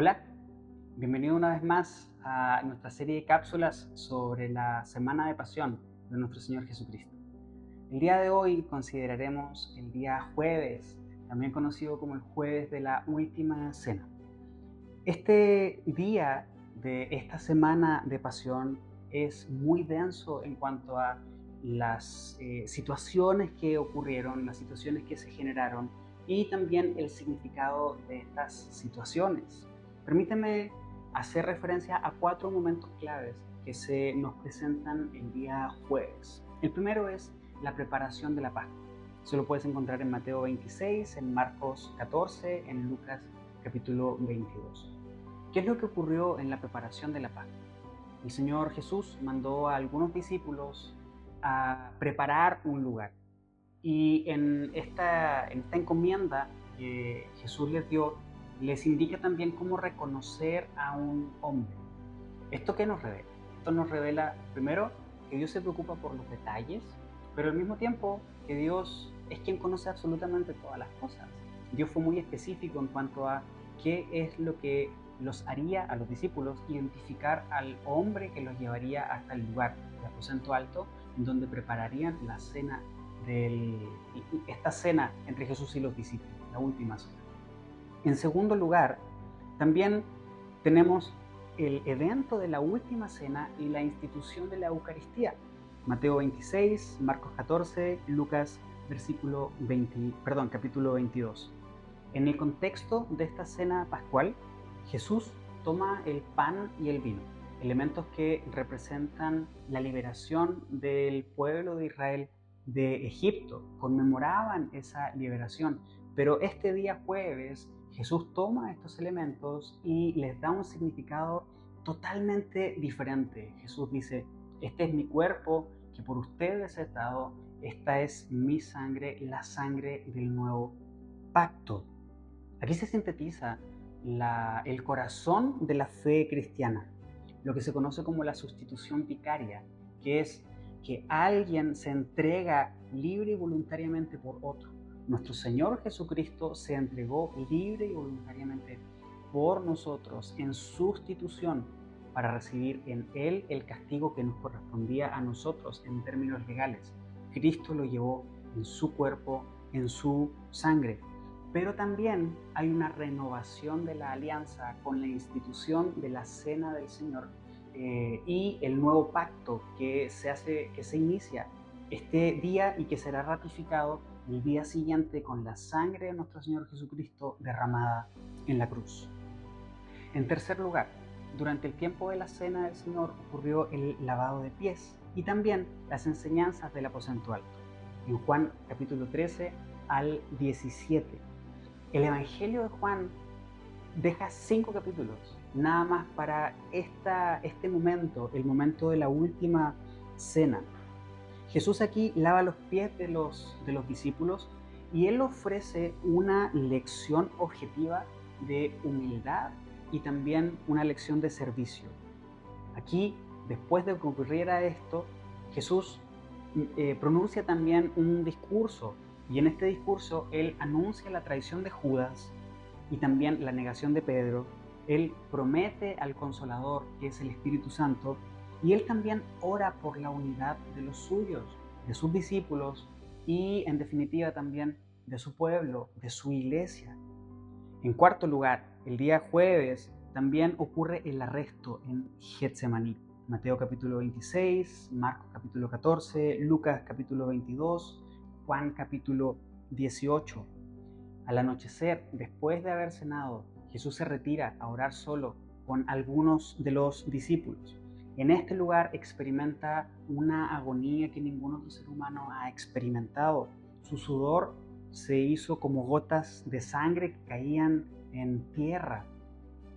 Hola, bienvenido una vez más a nuestra serie de cápsulas sobre la Semana de Pasión de nuestro Señor Jesucristo. El día de hoy consideraremos el día jueves, también conocido como el jueves de la Última Cena. Este día de esta Semana de Pasión es muy denso en cuanto a las situaciones que ocurrieron, las situaciones que se generaron y también el significado de estas situaciones. Permíteme hacer referencia a 4 momentos claves que se nos presentan el día jueves. El primero es la preparación de la Pascua. Eso lo puedes encontrar en Mateo 26, en Marcos 14, en Lucas capítulo 22. ¿Qué es lo que ocurrió en la preparación de la Pascua? El Señor Jesús mandó a algunos discípulos a preparar un lugar. Y en esta encomienda que Jesús les dio, les indica también cómo reconocer a un hombre. ¿Esto qué nos revela? Esto nos revela, primero, que Dios se preocupa por los detalles, pero al mismo tiempo que Dios es quien conoce absolutamente todas las cosas. Dios fue muy específico en cuanto a qué es lo que los haría a los discípulos identificar al hombre que los llevaría hasta el lugar del aposento alto, en donde prepararían la cena esta cena entre Jesús y los discípulos, la última cena. En segundo lugar, también tenemos el evento de la última cena y la institución de la Eucaristía. Mateo 26, Marcos 14, Lucas capítulo 22. En el contexto de esta cena pascual, Jesús toma el pan y el vino, elementos que representan la liberación del pueblo de Israel de Egipto, conmemoraban esa liberación. Pero este día jueves, Jesús toma estos elementos y les da un significado totalmente diferente. Jesús dice: este es mi cuerpo que por ustedes he dado, esta es mi sangre, la sangre del nuevo pacto. Aquí se sintetiza el corazón de la fe cristiana, lo que se conoce como la sustitución vicaria, que es que alguien se entrega libre y voluntariamente por otro. Nuestro Señor Jesucristo se entregó libre y voluntariamente por nosotros en sustitución para recibir en Él el castigo que nos correspondía a nosotros en términos legales. Cristo lo llevó en su cuerpo, en su sangre. Pero también hay una renovación de la alianza con la institución de la Cena del Señor y el nuevo pacto que se inicia este día y que será ratificado el día siguiente con la sangre de nuestro Señor Jesucristo derramada en la cruz. En tercer lugar, durante el tiempo de la Cena del Señor ocurrió el lavado de pies y también las enseñanzas del aposento alto, en Juan capítulo 13 al 17. El Evangelio de Juan deja 5 capítulos, nada más para este momento, el momento de la última cena. Jesús aquí lava los pies de los discípulos y Él ofrece una lección objetiva de humildad y también una lección de servicio. Aquí, después de que ocurriera esto, Jesús pronuncia también un discurso, y en este discurso Él anuncia la traición de Judas y también la negación de Pedro. Él promete al Consolador, que es el Espíritu Santo, y Él también ora por la unidad de los suyos, de sus discípulos y en definitiva también de su pueblo, de su iglesia. En cuarto lugar, el día jueves también ocurre el arresto en Getsemaní. Mateo capítulo 26, Marcos capítulo 14, Lucas capítulo 22, Juan capítulo 18. Al anochecer, después de haber cenado, Jesús se retira a orar solo con algunos de los discípulos. En este lugar experimenta una agonía que ningún otro ser humano ha experimentado. Su sudor se hizo como gotas de sangre que caían en tierra.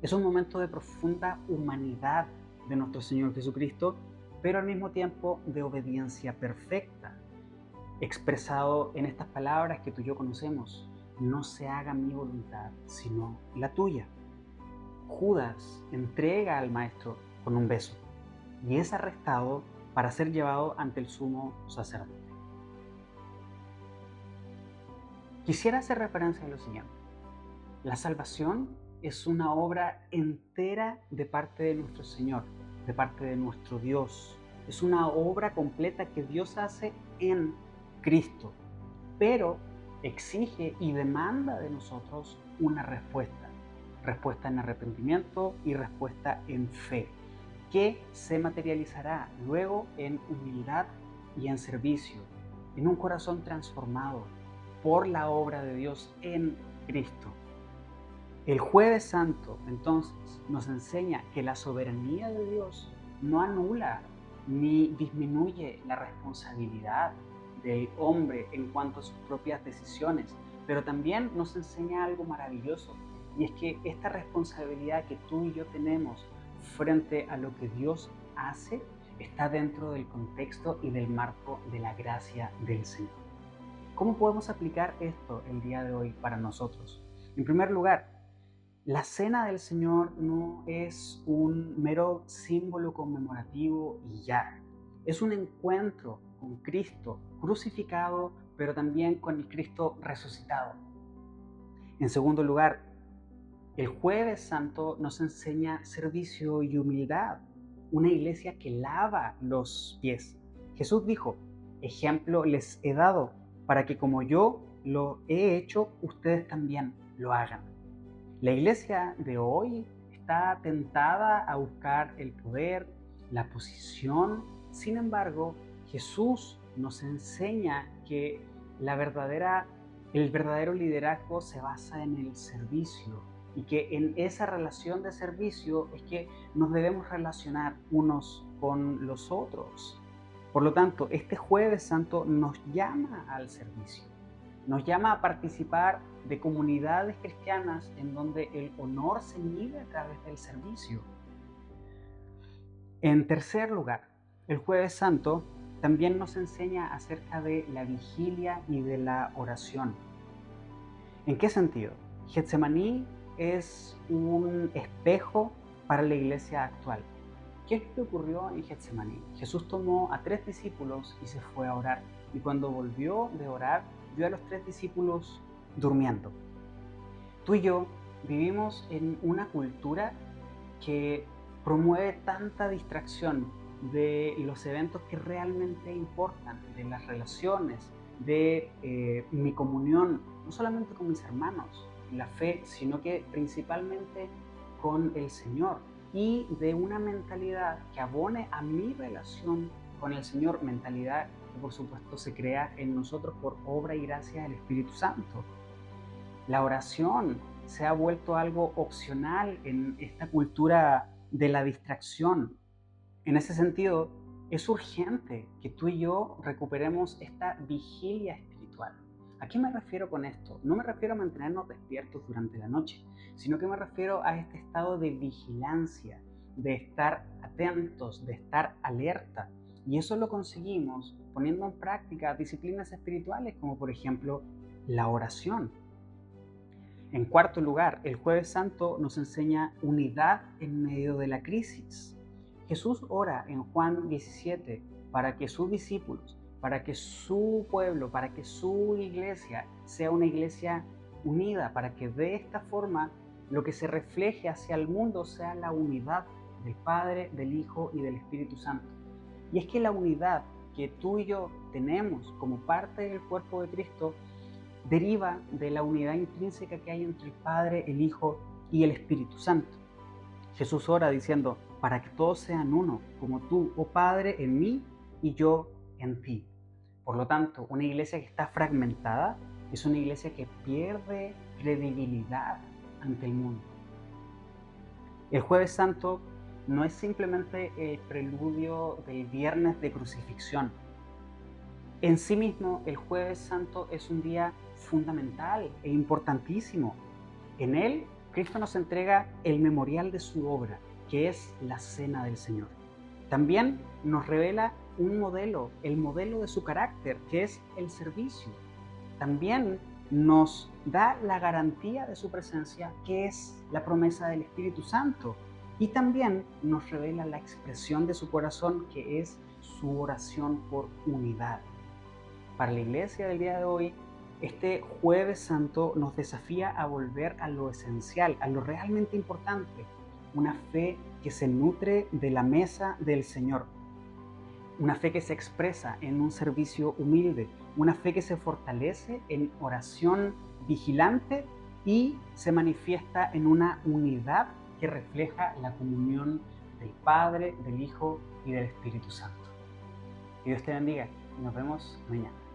Es un momento de profunda humanidad de nuestro Señor Jesucristo, pero al mismo tiempo de obediencia perfecta, expresado en estas palabras que tú y yo conocemos: no se haga mi voluntad, sino la tuya. Judas entrega al Maestro con un beso y es arrestado para ser llevado ante el sumo sacerdote. Quisiera hacer referencia a lo siguiente: la salvación es una obra entera de parte de nuestro Señor, de parte de nuestro Dios. Es una obra completa que Dios hace en Cristo, pero exige y demanda de nosotros una respuesta. Respuesta en arrepentimiento y respuesta en fe, que se materializará luego en humildad y en servicio, en un corazón transformado por la obra de Dios en Cristo. El Jueves Santo, entonces, nos enseña que la soberanía de Dios no anula ni disminuye la responsabilidad del hombre en cuanto a sus propias decisiones, pero también nos enseña algo maravilloso, y es que esta responsabilidad que tú y yo tenemos frente a lo que Dios hace está dentro del contexto y del marco de la gracia del Señor. ¿Cómo podemos aplicar esto el día de hoy para nosotros? En primer lugar, la cena del Señor no es un mero símbolo conmemorativo y ya. Es un encuentro con Cristo crucificado, pero también con el Cristo resucitado. En segundo lugar, el Jueves Santo nos enseña servicio y humildad, una iglesia que lava los pies. Jesús dijo: ejemplo les he dado, para que como yo lo he hecho, ustedes también lo hagan. La iglesia de hoy está tentada a buscar el poder, la posición. Sin embargo, Jesús nos enseña que el verdadero liderazgo se basa en el servicio, y que en esa relación de servicio es que nos debemos relacionar unos con los otros. Por lo tanto, este Jueves Santo nos llama al servicio. Nos llama a participar de comunidades cristianas en donde el honor se mide a través del servicio. En tercer lugar, el Jueves Santo también nos enseña acerca de la vigilia y de la oración. ¿En qué sentido? Getsemaní es un espejo para la iglesia actual. ¿Qué es lo que ocurrió en Getsemaní? Jesús tomó a 3 discípulos y se fue a orar. Y cuando volvió de orar, vio a los 3 discípulos durmiendo. Tú y yo vivimos en una cultura que promueve tanta distracción de los eventos que realmente importan, de las relaciones, de mi comunión, no solamente con mis hermanos, en la fe, sino que principalmente con el Señor, y de una mentalidad que abone a mi relación con el Señor, mentalidad que por supuesto se crea en nosotros por obra y gracia del Espíritu Santo. La oración se ha vuelto algo opcional en esta cultura de la distracción. En ese sentido, es urgente que tú y yo recuperemos esta vigilia espiritual. ¿A qué me refiero con esto? No me refiero a mantenernos despiertos durante la noche, sino que me refiero a este estado de vigilancia, de estar atentos, de estar alerta. Y eso lo conseguimos poniendo en práctica disciplinas espirituales como por ejemplo la oración. En cuarto lugar, el Jueves Santo nos enseña unidad en medio de la crisis. Jesús ora en Juan 17 para que sus discípulos, para que su pueblo, para que su iglesia sea una iglesia unida, para que de esta forma lo que se refleje hacia el mundo sea la unidad del Padre, del Hijo y del Espíritu Santo. Y es que la unidad que tú y yo tenemos como parte del cuerpo de Cristo deriva de la unidad intrínseca que hay entre el Padre, el Hijo y el Espíritu Santo. Jesús ora diciendo: para que todos sean uno, como tú, oh Padre, en mí y yo en ti. Por lo tanto, una iglesia que está fragmentada es una iglesia que pierde credibilidad ante el mundo. El Jueves Santo no es simplemente el preludio del viernes de crucifixión. En sí mismo, el Jueves Santo es un día fundamental e importantísimo. En él, Cristo nos entrega el memorial de su obra, que es la Cena del Señor. También nos revela un modelo, el modelo de su carácter, que es el servicio. También nos da la garantía de su presencia, que es la promesa del Espíritu Santo. Y también nos revela la expresión de su corazón, que es su oración por unidad. Para la iglesia del día de hoy, Este Jueves Santo nos desafía a volver a lo esencial, a lo realmente importante, una fe que se nutre de la mesa del Señor, una fe que se expresa en un servicio humilde, una fe que se fortalece en oración vigilante y se manifiesta en una unidad que refleja la comunión del Padre, del Hijo y del Espíritu Santo. Que Dios te bendiga y nos vemos mañana.